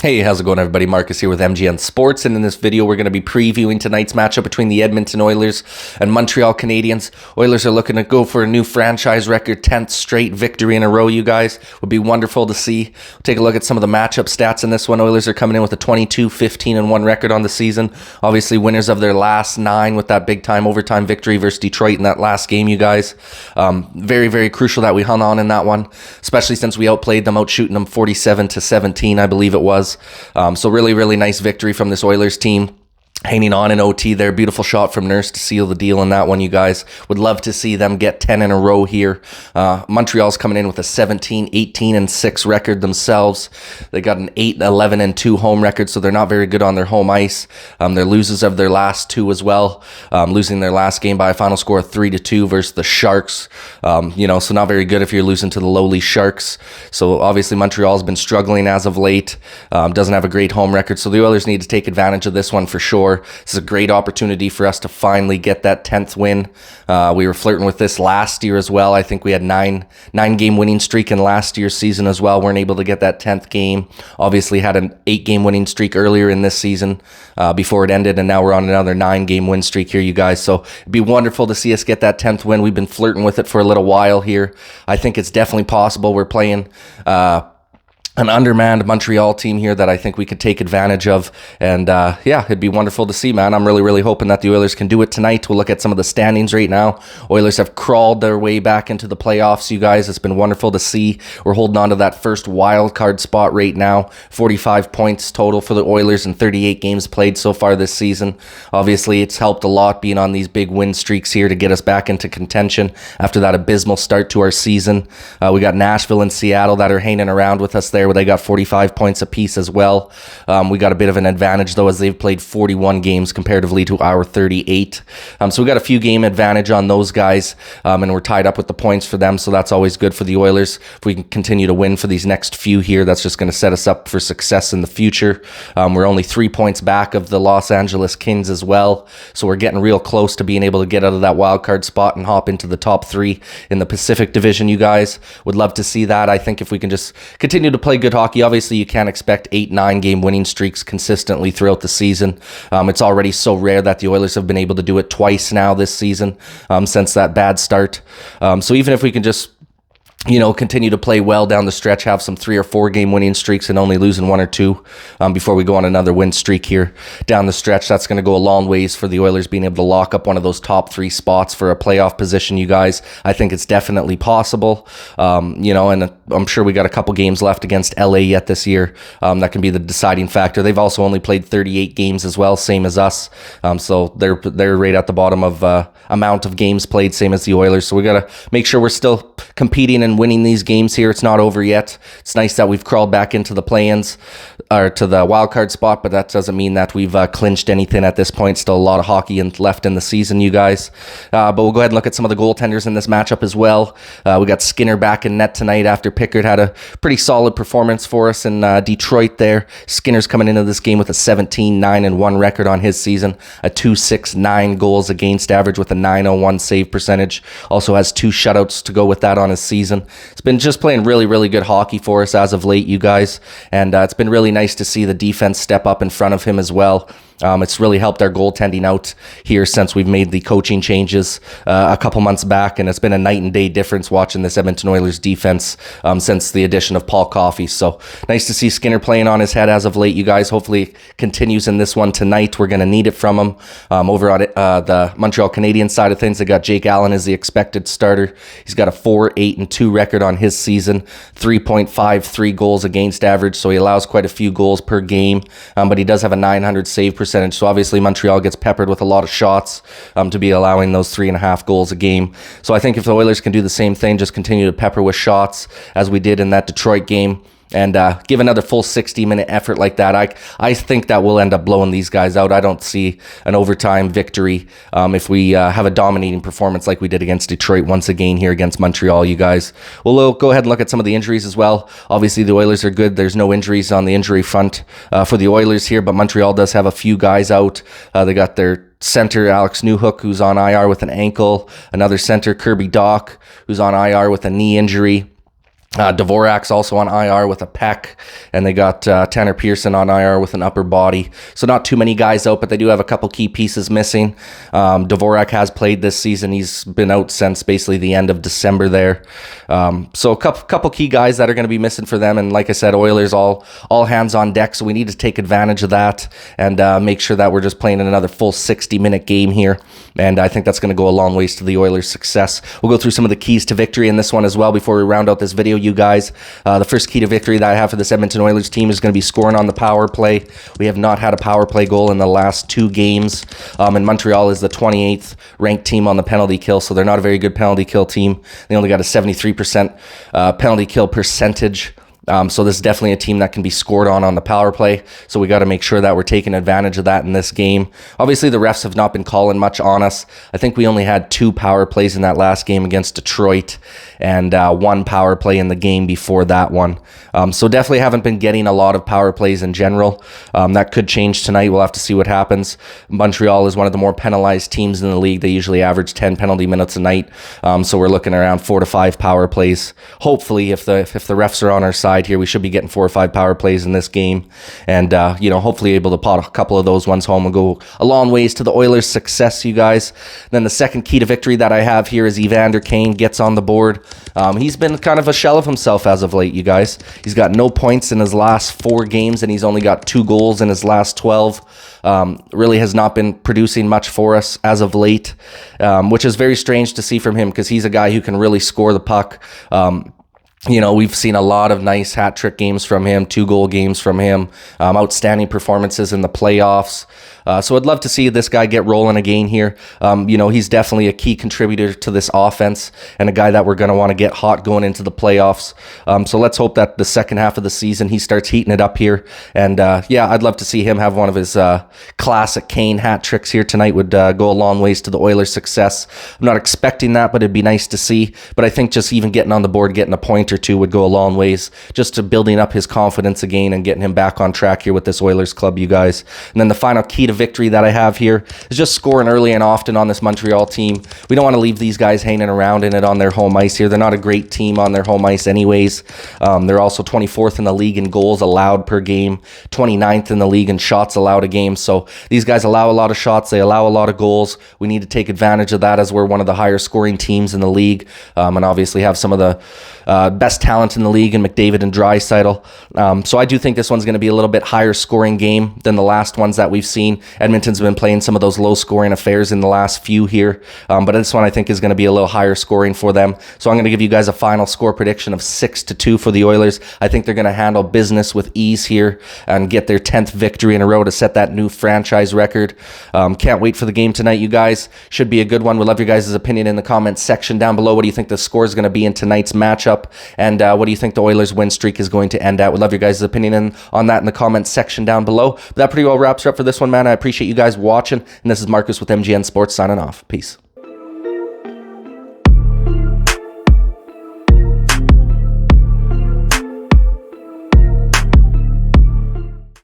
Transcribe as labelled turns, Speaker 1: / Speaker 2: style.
Speaker 1: Hey, how's it going, everybody? Marcus here with MGN Sports, and in this video, we're going to be previewing tonight's matchup between the Edmonton Oilers and Montreal Canadiens. Oilers are looking to go for a new franchise record, 10th straight victory in a row, you guys. Would be wonderful to see. We'll take a look at some of the matchup stats in this one. Oilers are coming in with a 22-15-1 record on the season. Obviously, winners of their last 9 with that big-time overtime victory versus Detroit in that last game, you guys. Very, very crucial that we hung on in that one, especially since we outplayed them, outshooting them 47-17, I believe it was. So really, really nice victory from this Oilers team. Hanging on in OT there. Beautiful shot from Nurse to seal the deal in that one, you guys. Would love to see them get 10 in a row here. Montreal's coming in with a 17-18-6 record themselves. They got an 8-11-2 home record, so they're not very good on their home ice. They're losers of their last 2 as well, losing their last game by a final score of 3-2 versus the Sharks. So not very good if you're losing to the lowly Sharks. So obviously Montreal's been struggling as of late. Doesn't have a great home record, so the Oilers need to take advantage of this one for sure. This is a great opportunity for us to finally get that 10th win. We were flirting with this last year as well. I think we had nine-game winning streak in last year's season as well. Weren't able to get that 10th game. Obviously had an 8-game winning streak earlier in this season before it ended, and now we're on another 9-game win streak here, you guys. So it'd be wonderful to see us get that 10th win. We've been flirting with it for a little while here. I think it's definitely possible. We're playing an undermanned Montreal team here that I think we could take advantage of. And it'd be wonderful to see, man. I'm really, really hoping that the Oilers can do it tonight. We'll look at some of the standings right now. Oilers have crawled their way back into the playoffs, you guys. It's been wonderful to see. We're holding on to that first wild card spot right now. 45 points total for the Oilers in 38 games played so far this season. Obviously, it's helped a lot being on these big win streaks here to get us back into contention after that abysmal start to our season. We got Nashville and Seattle that are hanging around with us there, where they got 45 points apiece as well. We got a bit of an advantage, though, as they've played 41 games comparatively to our 38. So we got a few game advantage on those guys, and we're tied up with the points for them, so that's always good for the Oilers. If we can continue to win for these next few here, that's just going to set us up for success in the future. We're only 3 points back of the Los Angeles Kings as well, so we're getting real close to being able to get out of that wild card spot and hop into the top 3 in the Pacific Division, you guys. Would love to see that. I think if we can just continue to play good hockey. Obviously, you can't expect 8-9 game winning streaks consistently throughout the season. It's already so rare that the Oilers have been able to do it twice now this season since that bad start. So even if we can just continue to play well down the stretch, have some 3 or 4 game winning streaks and only losing 1 or 2 before we go on another win streak here down the stretch. That's going to go a long ways for the Oilers being able to lock up one of those top 3 spots for a playoff position, you guys. I think it's definitely possible, and I'm sure we got a couple games left against LA yet this year. That can be the deciding factor. They've also only played 38 games as well, same as us. So they're right at the bottom of amount of games played, same as the Oilers. So we got to make sure we're still competing and winning these games here. It's not over yet. It's nice that we've crawled back into the play-ins or to the wild card spot, but that doesn't mean that we've clinched anything at this point. Still a lot of hockey left in the season, you guys. But we'll go ahead and look at some of the goaltenders in this matchup as well. We got Skinner back in net tonight after Pickard had a pretty solid performance for us in Detroit there. Skinner's coming into this game with a 17-9-1 record on his season, a 2.69 goals against average with a 901 save percentage. Also has 2 shutouts to go with that on his season. It's been just playing really, really good hockey for us as of late, you guys. And it's been really nice to see the defense step up in front of him as well. It's really helped our goaltending out here since we've made the coaching changes a couple months back, and it's been a night and day difference watching this Edmonton Oilers defense since the addition of Paul Coffey. So nice to see Skinner playing on his head as of late, you guys. Hopefully it continues in this one tonight. We're going to need it from him. Over on the Montreal Canadiens side of things, they got Jake Allen as the expected starter. He's got a 4-8-2 record on his season, 3.53 goals against average, so he allows quite a few goals per game, but he does have a 900 save percentage. So obviously Montreal gets peppered with a lot of shots to be allowing those 3.5 goals a game. So I think if the Oilers can do the same thing, just continue to pepper with shots as we did in that Detroit game, and give another full 60-minute effort like that, I think that we'll end up blowing these guys out. I don't see an overtime victory if we have a dominating performance like we did against Detroit once again here against Montreal, you guys. We'll go ahead and look at some of the injuries as well. Obviously, the Oilers are good. There's no injuries on the injury front for the Oilers here, but Montreal does have a few guys out. They got their center, Alex Newhook, who's on IR with an ankle. Another center, Kirby Doc, who's on IR with a knee injury. Dvorak's also on IR with a pec, and they got Tanner Pearson on IR with an upper body. So not too many guys out, but they do have a couple key pieces missing. Dvorak has played this season. He's been out since basically the end of December there. So a couple key guys that are going to be missing for them. And like I said, Oilers all hands on deck. So we need to take advantage of that and make sure that we're just playing in another full 60-minute game here. And I think that's going to go a long ways to the Oilers' success. We'll go through some of the keys to victory in this one as well before we round out this video, you guys. The first key to victory that I have for this Edmonton Oilers team is going to be scoring on the power play. We have not had a power play goal in the last 2 games. And Montreal is the 28th ranked team on the penalty kill, so they're not a very good penalty kill team. They only got a 73% penalty kill percentage. So this is definitely a team that can be scored on the power play. So we got to make sure that we're taking advantage of that in this game. Obviously, the refs have not been calling much on us. I think we only had 2 power plays in that last game against Detroit and 1 power play in the game before that one. So definitely haven't been getting a lot of power plays in general. That could change tonight. We'll have to see what happens. Montreal is one of the more penalized teams in the league. They usually average 10 penalty minutes a night. So we're looking around 4 to 5 power plays. Hopefully, if the refs are on our side here, we should be getting 4 or 5 power plays in this game, and hopefully able to pot a couple of those ones home and go a long ways to the Oilers' success, you guys. Then the second key to victory that I have here is Evander Kane gets on the board. He's been kind of a shell of himself as of late, you guys. He's got no points in his last 4 games, and he's only got 2 goals in his last 12. Really has not been producing much for us as of late, which is very strange to see from him because he's a guy who can really score the puck. We've seen a lot of nice hat trick games from him, 2-goal games from him, outstanding performances in the playoffs. So I'd love to see this guy get rolling again here. He's definitely a key contributor to this offense and a guy that we're going to want to get hot going into the playoffs. So let's hope that the second half of the season he starts heating it up here. And I'd love to see him have one of his classic Kane hat tricks here tonight. Would go a long ways to the Oilers' success. I'm not expecting that, but it'd be nice to see. But I think just even getting on the board, getting a point or 2 would go a long ways just to building up his confidence again and getting him back on track here with this Oilers club, you guys. And then the final key to victory that I have here is just scoring early and often on this Montreal team. We don't want to leave these guys hanging around in it on their home ice here. They're not a great team on their home ice anyways. They're also 24th in the league in goals allowed per game, 29th in the league in shots allowed a game. So these guys allow a lot of shots. They allow a lot of goals. We need to take advantage of that as we're one of the higher scoring teams in the league, and obviously have some of the best talent in the league in McDavid and Draisaitl. So I do think this one's going to be a little bit higher scoring game than the last ones that we've seen. Edmonton's been playing some of those low scoring affairs in the last few here, but this one I think is going to be a little higher scoring for them. So I'm going to give you guys a final score prediction of 6-2 for the Oilers. I think they're going to handle business with ease here and get their 10th victory in a row to set that new franchise record. Can't wait for the game tonight, you guys. Should be a good one. We'd love your guys' opinion in the comments section down below. What do you think the score is going to be in tonight's matchup? And what do you think the Oilers win streak is going to end at? We'd love your guys' opinion on that in the comments section down below. But that pretty well wraps it up for this one, man. I appreciate you guys watching. And this is Marcus with MGN Sports signing off. Peace.